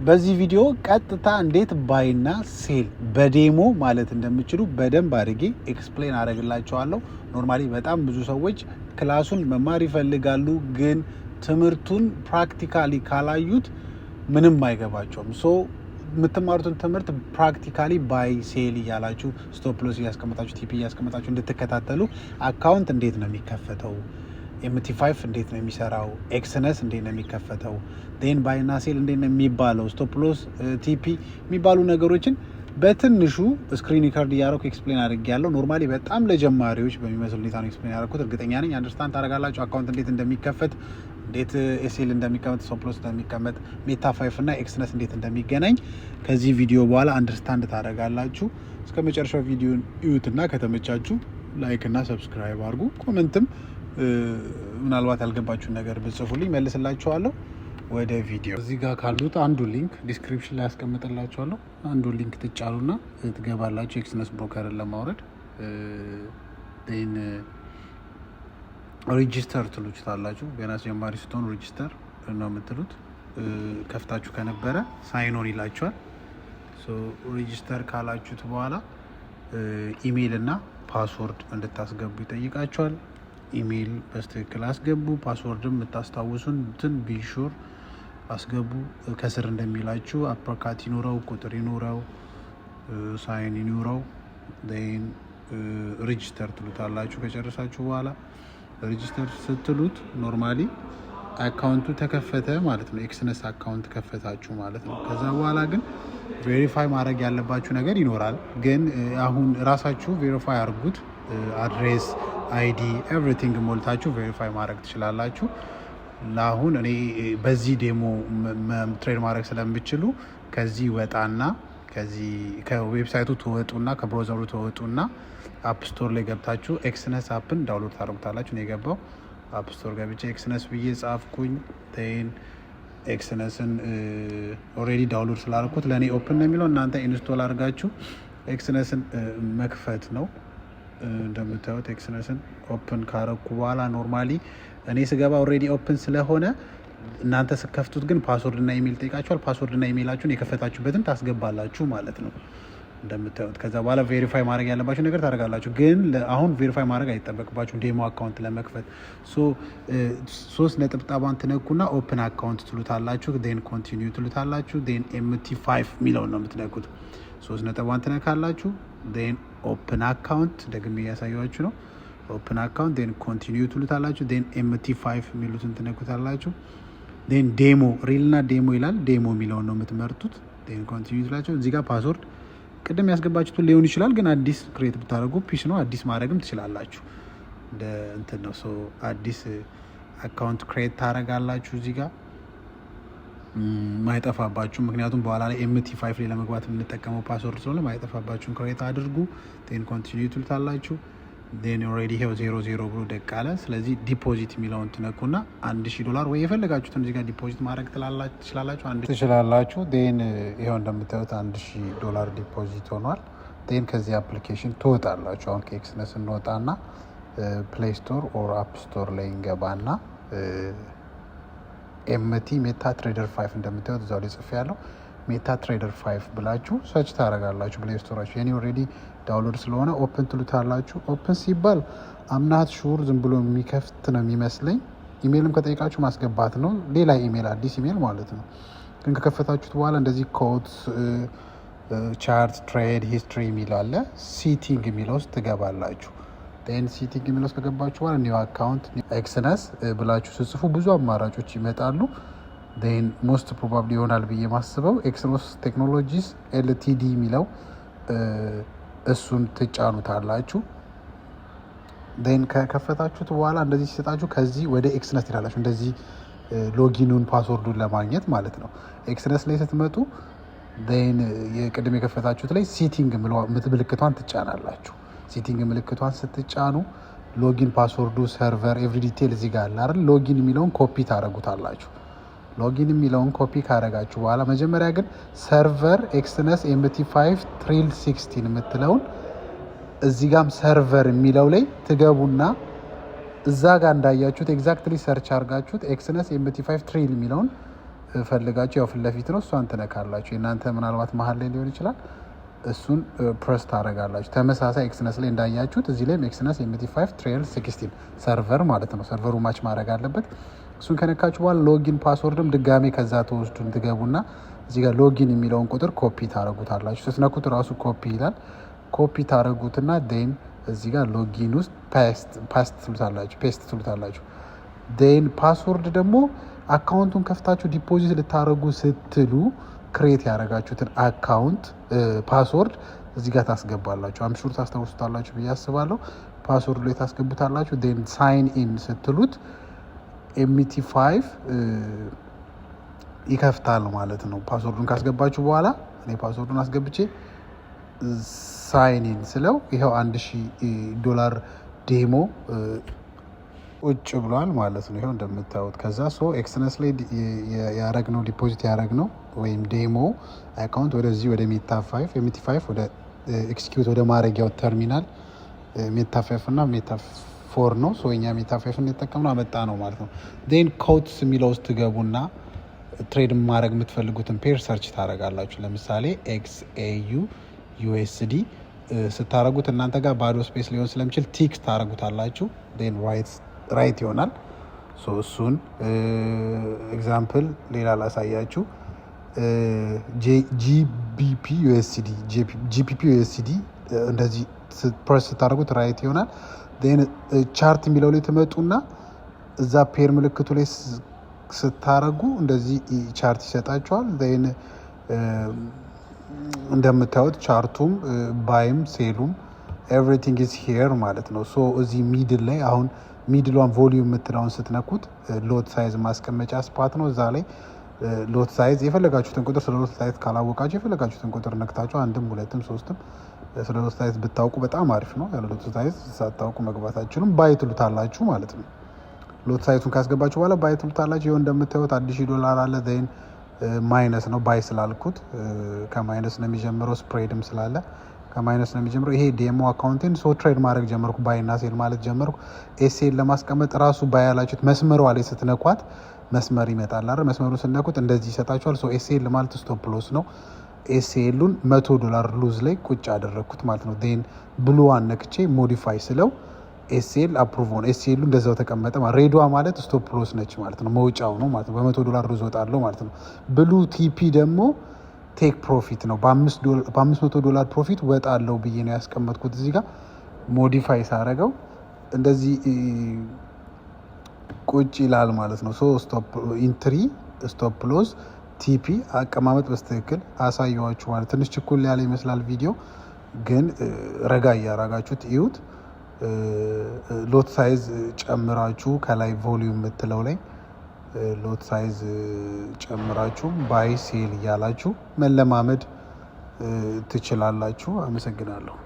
በዚህ ቪዲዮ ቀጥታ እንዴት ባይና ሴል በዴሞ ማለት እንደምችሉ በደንብ አድርጌ ኤክስፕሌን አደርግላችኋለሁ። ኖርማሊ በጣም ብዙ ሰዎች ክላሱን መማር ይፈልጋሉ፣ ግን ትምህርቱን ፕራክቲካሊ ካላዩት ምንም አይገባቸውም። ሶ የምትማሩትን ትምህርት ፕራክቲካሊ ባይ ሴል እያላችሁ ስቶፕ ሎስ እያስቀመጣችሁ ቲፒ እያስቀመጣችሁ እንድትከታተሉ። አካውንት እንዴት ነው የሚከፈተው? MT5 እንዴት ነው የሚሰራው? ኤክስነስ እንዴት ነው የሚከፈተው? ዴን ባይና ሴል እንዴት ነው የሚባለው? ስቶፕ ሎስ ቲፒ የሚባሉ ነገሮችን በትንሹ ስክሪን ሪከርድ እያደረኩ ኤክስፕሌን አድርጌያለሁ። ኖርማሊ በጣም ለጀማሪዎች በሚመስል ሁኔታ ነው ኤክስፕሌን ያደረኩት። እርግጠኛ ነኝ አንደርስታንድ ታደርጋላችሁ። አካውንት እንዴት እንደሚከፈት፣ እንዴት ኤስኤል እንደሚቀመጥ፣ ስቶፕ ሎስ እንደሚቀመጥ፣ ሜታ 5 እና ኤክስነስ እንዴት እንደሚገናኝ ከዚህ ቪዲዮ በኋላ አንደርስታንድ ታደርጋላችሁ። እስከ መጨረሻው ቪዲዮን እዩትና ከተመቻችሁ ላይክ እና ሰብስክራይብ አድርጉ። ኮመንትም ምናልባት ያልገባችሁን ነገር ብጽፉልኝ መልስላችኋለሁ። ወደ ቪዲዮ እዚህ ጋር ካሉት አንዱ ሊንክ ዲስክሪፕሽን ላይ ያስቀምጥላችኋለሁ። አንዱ ሊንክ ትጫኑና ትገባላችሁ ኤክስነስ ብሮከርን ለማውረድ ን ሬጂስተር ትሉታላችሁ። ገና ጀማሪ ስትሆኑ ሬጂስተር ነው የምትሉት። ከፍታችሁ ከነበረ ሳይኖን ይላችኋል። ሬጂስተር ካላችሁት በኋላ ኢሜይል እና ፓስወርድ እንድታስገቡ ይጠይቃችኋል። ኢሜይል በስትክክል አስገቡ። ፓስወርድም የምታስታውሱትን ቢሹር አስገቡ። ከስር እንደሚላችሁ አፕርካት ይኑረው፣ ቁጥር ይኑረው፣ ሳይን ይኑረው። ን ሬጂስተር ትሉታላችሁ። ከጨረሳችሁ በኋላ ሬጂስተር ስትሉት ኖርማሊ አካውንቱ ተከፈተ ማለት ነው። ኤክስነስ አካውንት ከፈታችሁ ማለት ነው። ከዛ በኋላ ግን ቬሪፋይ ማድረግ ያለባችሁ ነገር ይኖራል። ግን አሁን ራሳችሁ ቬሪፋይ አድርጉት። አድሬስ፣ አይዲ፣ ኤቭሪቲንግ ሞልታችሁ ቬሪፋይ ማድረግ ትችላላችሁ። ለአሁን እኔ በዚህ ዴሞ ትሬድ ማድረግ ስለምችሉ ከዚህ ወጣና ከዌብሳይቱ ትወጡና ከብሮዘሩ ትወጡና አፕ ስቶር ላይ ገብታችሁ ኤክስነስ አፕን ዳውንሎድ ታደርጉታላችሁ። ነው የገባው አፕ ስቶር ገብቼ ኤክስነስ ብዬ ጻፍኩኝ። ን ኤክስነስን ኦልሬዲ ዳውንሎድ ስላደረኩት ለእኔ ኦፕን ነው የሚለው። እናንተ ኢንስቶል አድርጋችሁ ኤክስነስን መክፈት ነው። እንደምታዩት ኤክስነስን ኦፕን ካረኩ በኋላ ኖርማሊ እኔ ስገባ ኦልሬዲ ኦፕን ስለሆነ እናንተ ስከፍቱት ግን ፓስወርድ እና ኢሜል ጠይቃችኋል። ፓስወርድ እና ኢሜላችሁን የከፈታችሁበትን ታስገባላችሁ ማለት ነው እንደምታዩት። ከዛ በኋላ ቬሪፋይ ማድረግ ያለባችሁ ነገር ታደርጋላችሁ። ግን አሁን ቬሪፋይ ማድረግ አይጠበቅባችሁ ዴሞ አካውንት ለመክፈት። 3 ነጥብጣባን ትነኩና ኦፕን አካውንት ትሉታላችሁ። ን ኮንቲኒዩ ትሉታላችሁ። ን MT5 የሚለውን ነው የምትነኩት። 3 ነጥቧን ትነካላችሁ። ን ኦፕን አካውንት ደግሜ እያሳያችሁ ነው። ኦፕን አካውንት ን ኮንቲኒዩ ትሉታላችሁ። ን MT5 የሚሉትን ትነኩታላችሁ። ን ዴሞ ሪልና ዴሞ ይላል። ዴሞ የሚለውን ነው የምትመርጡት። ን ኮንቲኒዩ ትላችሁ። እዚህ ጋር ፓስወርድ ቅድም ያስገባችሁትን ሊሆን ይችላል፣ ግን አዲስ ክሬት ብታደርጉ ፒስ ነው። አዲስ ማድረግም ትችላላችሁ። እንደ እንትን ነው። አዲስ አካውንት ክሬት ታደርጋላችሁ። እዚህ ጋር ማይጠፋባችሁ፣ ምክንያቱም በኋላ ላይ MT5 ላይ ለመግባት የምንጠቀመው ፓስወርድ ስለሆነ ማይጠፋባችሁን ክሬት አድርጉ። ን ኮንቲኒዩ ትሉታላችሁ። ን ኦልሬዲ ይሄው 00 ብሎ ደቅ አለ። ስለዚህ ዲፖዚት የሚለውን ትነኩና $1000 ወይ የፈለጋችሁትን እዚህ ጋር ዲፖዚት ማድረግ ትችላላችሁ። ን ይሄው እንደምታዩት $1000 ዲፖዚት ሆኗል። ን ከዚህ አፕሊኬሽን ትወጣላችሁ። አሁን ከኤክስነስ እንወጣና ፕሌይ ስቶር ኦር አፕ ስቶር ላይ እንገባና MT ሜታ ትሬደር 5 እንደምታዩት እዛው ላይ ጽፌ ያለው ሜታ ትሬደር 5 ብላችሁ ሰርች ታደርጋላችሁ ፕሌይ ስቶራችሁ። የኔ ኦልሬዲ ዳውንሎድ ስለሆነ ኦፕን ትሉታላችሁ። ኦፕን ሲባል አምናት ሹር ዝም ብሎ የሚከፍት ነው የሚመስለኝ። ኢሜይልም ከጠይቃችሁ ማስገባት ነው። ሌላ ኢሜይል፣ አዲስ ኢሜይል ማለት ነው። ግን ከከፈታችሁት በኋላ እንደዚህ ኮድ፣ ቻርት፣ ትሬድ ሂስትሪ የሚለው አለ። ሲቲንግ የሚለው ውስጥ ትገባላችሁ። ን ሲቲንግ የሚለው ውስጥ ከገባችሁ በኋላ ኒው አካውንት ኤክስነስ ብላችሁ ስጽፉ ብዙ አማራጮች ይመጣሉ። ን ሞስት ፕሮባብሊ ይሆናል ብዬ ማስበው ኤክስነስ ቴክኖሎጂስ LTD የሚለው እሱን ትጫኑታላችሁ። ን ከከፈታችሁት በኋላ እንደዚህ ሲሰጣችሁ ከዚህ ወደ ኤክስነስ ትላላችሁ። እንደዚህ ሎጊኑን ፓስወርዱን ለማግኘት ማለት ነው። ኤክስነስ ላይ ስትመጡ ን የቅድም የከፈታችሁት ላይ ሲቲንግ ምልክቷን ትጫናላችሁ። ሲቲንግ ምልክቷን ስትጫኑ ሎጊን ፓስወርዱ፣ ሰርቨር፣ ኤቭሪ ዲቴል እዚህ ጋር አለ አይደል? ሎጊን የሚለውን ኮፒ ታደርጉታላችሁ። ሎጊን የሚለውን ኮፒ ካደረጋችሁ በኋላ መጀመሪያ ግን ሰርቨር ኤክስነስ MT5 ትሪል 16 የምትለውን እዚህ ጋም ሰርቨር የሚለው ላይ ትገቡና እዛ ጋር እንዳያችሁት ኤግዛክትሊ ሰርች አድርጋችሁት ኤክስነስ MT5 ትሪል የሚለውን ፈልጋችሁ ያው ፊት ለፊት ነው እሷን ትነካላችሁ። የእናንተ ምናልባት መሀል ላይ ሊሆን ይችላል። እሱን ፕረስ ታደርጋላችሁ። ተመሳሳይ ኤክስነስ ላይ እንዳያችሁት እዚህ ላይም ኤክስነስ MT5 ትሬል 16 ሰርቨር ማለት ነው። ሰርቨሩ ማች ማድረግ አለበት። እሱን ከነካችሁ በኋላ ሎጊን ፓስወርድም ድጋሜ ከዛ ተወስዱን ትገቡና እዚህ ጋር ሎጊን የሚለውን ቁጥር ኮፒ ታደርጉታላችሁ። ስትነኩት ራሱ ኮፒ ይላል። ኮፒ ታደርጉትና ዴን እዚህ ጋር ሎጊን ውስጥ ፔስት ትሉታላችሁ። ዴን ፓስወርድ ደግሞ አካውንቱን ከፍታችሁ ዲፖዚት ልታደርጉ ስትሉ ክሬት ያደረጋችሁትን አካውንት ፓስወርድ እዚህ ጋር ታስገባላችሁ። አምሹር ታስታውሱታላችሁ ብዬ አስባለሁ። ፓስወርድ ላይ ታስገቡታላችሁ። ዴን ሳይን ኢን ስትሉት MT5 ይከፍታል ማለት ነው። ፓስወርዱን ካስገባችሁ በኋላ እኔ ፓስወርዱን አስገብቼ ሳይን ኢን ስለው ይኸው $1000 ዴሞ ቁጭ ብሏል ማለት ነው። ይኸው እንደምታዩት ከዛ ኤክስነስ ላይ ያረግነው ዲፖዚት ያረግነው ወይም ዴሞ አካውንት ወደዚህ ወደ MT5 ወደ ኤክስኪዩት ወደ ማድረጊያው ተርሚናል MT5 እና MT4 ነው። እኛ MT5 እንጠቀምነው አመጣ ነው ማለት ነው። ዴን ኮትስ የሚለው ውስጥ ትገቡና ትሬድ ማድረግ የምትፈልጉትን ፔር ሰርች ታደርጋላችሁ። ለምሳሌ XAU USD ስታረጉት እናንተ ጋር ባዶ ስፔስ ሊሆን ስለሚችል ቲክስ ታረጉታላችሁ። ዴን ራይት ይሆናል። እሱን ኤግዛምፕል ሌላ ላሳያችሁ። GBP USD እንደዚህ ፕሬስ ስታደርጉት ራይት ይሆናል። ዴን ቻርት የሚለው ላይ ትመጡና እዛ ፔር ምልክቱ ላይ ስታረጉ እንደዚህ ቻርት ይሰጣቸዋል። ዴን እንደምታዩት ቻርቱም ባይም ሴሉም ኤቭሪቲንግ ኢዝ ሂር ማለት ነው። እዚህ ሚድል ላይ አሁን ሚድሏን ቮሊዩም የምትለውን ስትነኩት ሎት ሳይዝ ማስቀመጫ ስፓት ነው። እዛ ላይ ሎት ሳይዝ የፈለጋችሁትን ቁጥር ስለ ሎት ሳይዝ ካላወቃችሁ የፈለጋችሁትን ቁጥር ነክታችሁ 1ም 2ም 3ም ስለ ሎት ሳይዝ ብታውቁ በጣም አሪፍ ነው። ያለ ሎት ሳይዝ ሳታውቁ መግባታችሁንም ባይ ትሉታላችሁ ማለት ነው። ሎት ሳይዙን ካስገባችሁ በኋላ ባይ ትሉታላችሁ። ይኸው እንደምታዩት $1000 አለ። ዜን ማይነስ ነው ባይ ስላልኩት ከማይነስ ነው የሚጀምረው። ስፕሬድም ስላለ ከማይነስ ነው የሚጀምረው። ይሄ ዴሞ አካውንቴን ትሬድ ማድረግ ጀመርኩ። ባይና ሴል ማለት ጀመርኩ። ኤስኤል ለማስቀመጥ ራሱ ባይ ያላችሁት መስመሯ ላይ ስትነኳት መስመር ይመጣል አይደል? መስመሩን ስትነኩት እንደዚህ ይሰጣችኋል። ኤስኤል ማለት ስቶፕ ሎስ ነው። ኤስኤሉን $100 ሉዝ ላይ ቁጭ አደረግኩት ማለት ነው። ዴን ብሉዋን ነክቼ ሞዲፋይ ስለው ኤስኤል አፕሩቭ ሆነ። ኤስኤሉ እንደዛው ተቀመጠ ማለት ሬድዋ ማለት ስቶፕ ሎስ ነች ማለት ነው። መውጫው ነው ማለት ነው። $100 ሉዝ ወጣለሁ ማለት ነው። ብሉ ቲፒ ደግሞ ቴክ ፕሮፊት ነው። $500 ፕሮፊት ወጣለው ብዬ ነው ያስቀመጥኩት። እዚህ ጋር ሞዲፋይ ሳረገው እንደዚህ ቁጭ ይላል ማለት ነው። ስቶፕ ኢንትሪ ስቶፕ ሎስ ቲፒ አቀማመጥ በስትክክል አሳየዋችሁ ማለት ትንሽ ችኩል ያለ ይመስላል ቪዲዮ፣ ግን ረጋ እያረጋችሁት እዩት። ሎት ሳይዝ ጨምራችሁ ከላይ ቮሊዩም የምትለው ላይ ሎት ሳይዝ ጨምራችሁ ባይ ሴል እያላችሁ መለማመድ ትችላላችሁ። አመሰግናለሁ።